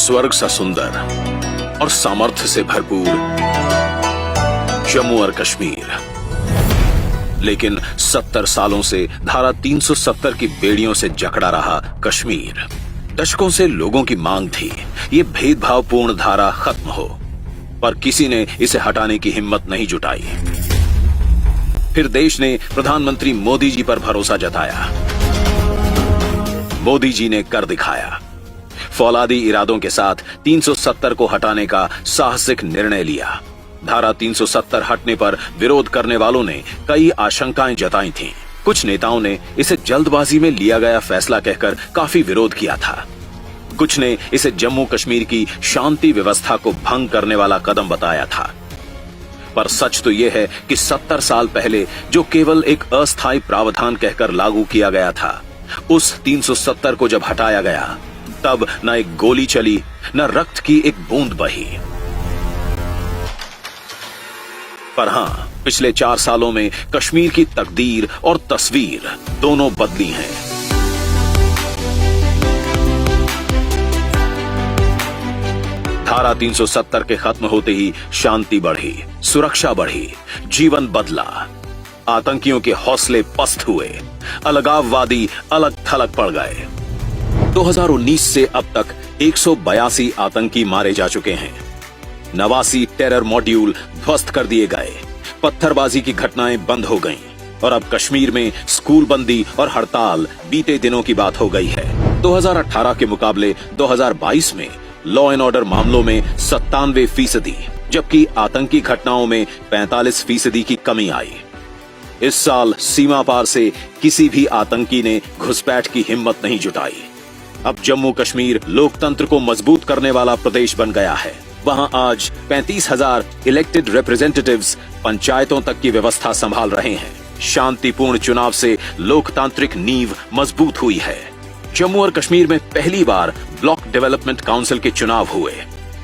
स्वर्ग सा सुंदर और सामर्थ्य से भरपूर जम्मू और कश्मीर, लेकिन 70 सालों से धारा 370 की बेड़ियों से जकड़ा रहा कश्मीर। दशकों से लोगों की मांग थी ये भेदभावपूर्ण धारा खत्म हो, पर किसी ने इसे हटाने की हिम्मत नहीं जुटाई। फिर देश ने प्रधानमंत्री मोदी जी पर भरोसा जताया। मोदी जी ने कर दिखाया। फौलादी इरादों के साथ 370 को हटाने का साहसिक निर्णय लिया। धारा 370 हटने पर विरोध करने वालों ने कई आशंकाएं जताई थीं। कुछ नेताओं ने इसे जल्दबाजी में लिया गया फैसला कहकर काफी विरोध किया था। कुछ ने इसे जम्मू कश्मीर की शांति व्यवस्था को भंग करने वाला कदम बताया था। पर सच तो यह है कि 70 साल पहले जो केवल एक अस्थायी प्रावधान कहकर लागू किया गया था, उस 370 को जब हटाया गया, तब न एक गोली चली, न रक्त की एक बूंद बही। पर हां, पिछले 4 सालों में कश्मीर की तकदीर और तस्वीर दोनों बदली हैं। धारा 370 के खत्म होते ही शांति बढ़ी, सुरक्षा बढ़ी, जीवन बदला। आतंकियों के हौसले पस्त हुए, अलगाववादी अलग थलग पड़ गए। 2019 से अब तक 182 आतंकी मारे जा चुके हैं। 89 टेरर मॉड्यूल ध्वस्त कर दिए गए। पत्थरबाजी की घटनाएं बंद हो गईं और अब कश्मीर में स्कूल बंदी और हड़ताल बीते दिनों की बात हो गई है। 2018 के मुकाबले 2022 में लॉ एंड ऑर्डर मामलों में 97%, जबकि आतंकी घटनाओं में 45% की कमी आई। इस साल सीमा पार से किसी भी आतंकी ने घुसपैठ की हिम्मत नहीं जुटाई। अब जम्मू कश्मीर लोकतंत्र को मजबूत करने वाला प्रदेश बन गया है। वहां आज 35,000 इलेक्टेड रिप्रेजेंटेटिव्स पंचायतों तक की व्यवस्था संभाल रहे हैं। शांतिपूर्ण चुनाव से लोकतांत्रिक नींव मजबूत हुई है। जम्मू और कश्मीर में पहली बार ब्लॉक डेवलपमेंट काउंसिल के चुनाव हुए,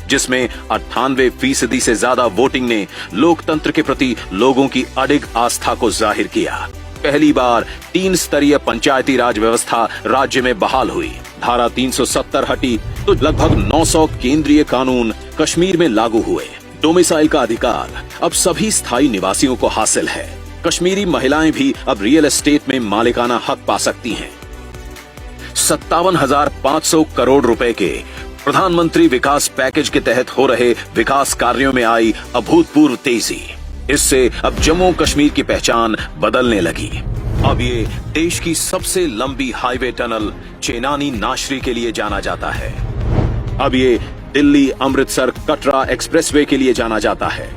जिसमें 98% से ज्यादा वोटिंग ने लोकतंत्र के प्रति लोगों की अडिग आस्था को जाहिर किया। पहली बार 3 स्तरीय पंचायती राज व्यवस्था राज्य में बहाल हुई। धारा 370 हटी तो लगभग 900 केंद्रीय कानून कश्मीर में लागू हुए। डोमिसाइल का अधिकार अब सभी स्थायी निवासियों को हासिल है। कश्मीरी महिलाएं भी अब रियल एस्टेट में मालिकाना हक पा सकती हैं। 57,500 करोड़ रुपए के प्रधानमंत्री विकास पैकेज के तहत हो रहे विकास कार्यों में आई अभूतपूर्व तेजी। इससे अब जम्मू कश्मीर की पहचान बदलने लगी। अब ये देश की सबसे लंबी हाईवे टनल चेनानी नाशरी के लिए जाना जाता है। अब ये दिल्ली अमृतसर कटरा एक्सप्रेसवे के लिए जाना जाता है।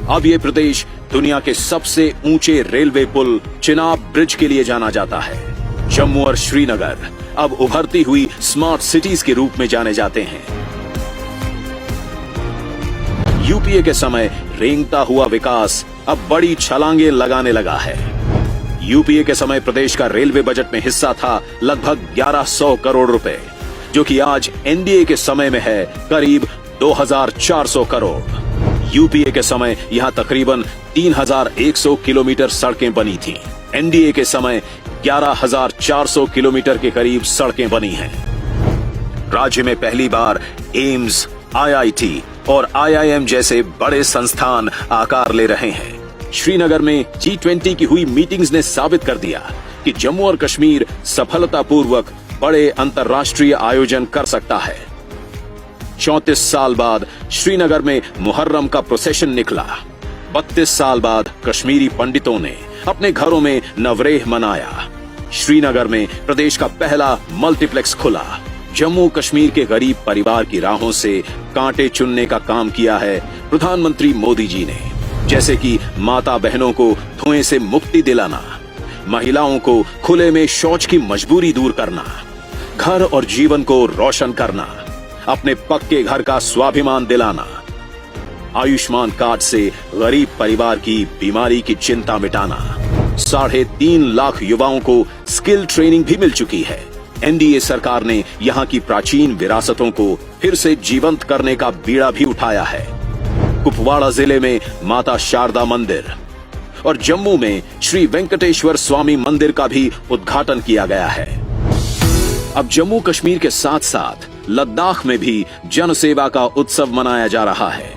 अब ये प्रदेश दुनिया के सबसे ऊंचे रेलवे पुल चिनाब ब्रिज के लिए जाना जाता है। जम्मू और श्रीनगर अब उभरती हुई स्मार्ट सिटीज के रूप में जाने जाते हैं। यूपीए के समय रेंगता हुआ विकास अब बड़ी छलांगे लगाने लगा है। यूपीए के समय प्रदेश का रेलवे बजट में हिस्सा था लगभग 1100 करोड़ रुपए, जो कि आज एनडीए के समय में है करीब 2400 करोड़। यूपीए के समय यहां तकरीबन 3100 किलोमीटर सड़कें बनी थीं। एनडीए के समय 11,400 किलोमीटर के करीब सड़कें बनी हैं। राज्य में पहली बार एम्स, आईआईटी और आईआईएम जैसे बड़े संस्थान आकार ले रहे हैं। श्रीनगर में G20 की हुई मीटिंग्स ने साबित कर दिया कि जम्मू और कश्मीर सफलतापूर्वक बड़े अंतर्राष्ट्रीय आयोजन कर सकता है। 34 साल बाद श्रीनगर में मुहर्रम का प्रोसेशन निकला। 32 साल बाद कश्मीरी पंडितों ने अपने घरों में नवरेह मनाया। श्रीनगर में प्रदेश का पहला मल्टीप्लेक्स खुला। जम्मू कश्मीर के गरीब परिवार की राहों से कांटे चुनने का काम किया है प्रधानमंत्री मोदी जी ने, जैसे कि माता बहनों को धुएं से मुक्ति दिलाना, महिलाओं को खुले में शौच की मजबूरी दूर करना, घर और जीवन को रोशन करना, अपने पक्के घर का स्वाभिमान दिलाना, आयुष्मान कार्ड से गरीब परिवार की बीमारी की चिंता मिटाना। 3.5 लाख युवाओं को स्किल ट्रेनिंग भी मिल चुकी है। एनडीए सरकार ने यहाँ की प्राचीन विरासतों को फिर से जीवंत करने का बीड़ा भी उठाया है। कुपवाड़ा जिले में माता शारदा मंदिर और जम्मू में श्री वेंकटेश्वर स्वामी मंदिर का भी उद्घाटन किया गया है। अब जम्मू कश्मीर के साथ साथ लद्दाख में भी जनसेवा का उत्सव मनाया जा रहा है।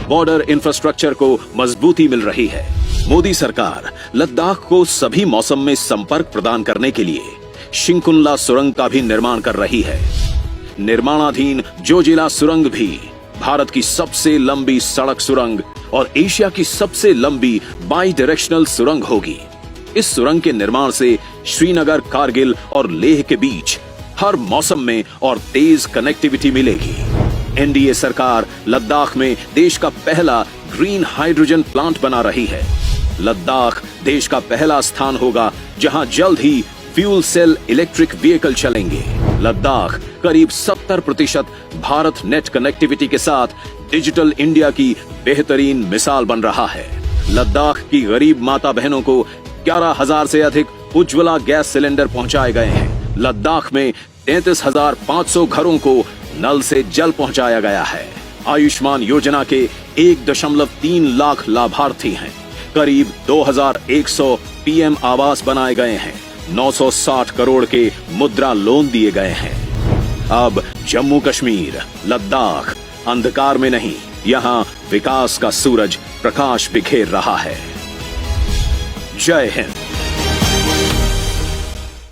बॉर्डर इंफ्रास्ट्रक्चर को मजबूती मिल रही है। मोदी सरकार लद्दाख को सभी मौसम में संपर्क प्रदान करने के लिए शिंकुनला सुरंग का भी निर्माण कर रही है। निर्माणाधीन जोजिला सुरंग भी भारत की सबसे लंबी सड़क सुरंग और एशिया की सबसे लंबी बाई डायरेक्शनल सुरंग होगी। इस सुरंग के निर्माण से श्रीनगर, कारगिल और लेह के बीच हर मौसम में और तेज कनेक्टिविटी मिलेगी। एनडीए सरकार लद्दाख में देश का पहला ग्रीन हाइड्रोजन प्लांट बना रही है। लद्दाख देश का पहला स्थान होगा जहां जल्द ही फ्यूल सेल इलेक्ट्रिक व्हीकल चलेंगे। लद्दाख करीब 70% भारत नेट कनेक्टिविटी के साथ डिजिटल इंडिया की बेहतरीन मिसाल बन रहा है। लद्दाख की गरीब माता बहनों को 11,000 से अधिक उज्ज्वला गैस सिलेंडर पहुंचाए गए हैं। लद्दाख में 33,500 घरों को नल से जल पहुंचाया गया है। आयुष्मान योजना के 1.3 लाख लाभार्थी हैं। करीब 2,100 पीएम आवास बनाए गए हैं। 960 करोड़ के मुद्रा लोन दिए गए हैं। अब जम्मू कश्मीर, लद्दाख अंधकार में नहीं, यहां विकास का सूरज प्रकाश बिखेर रहा है। जय हिंद।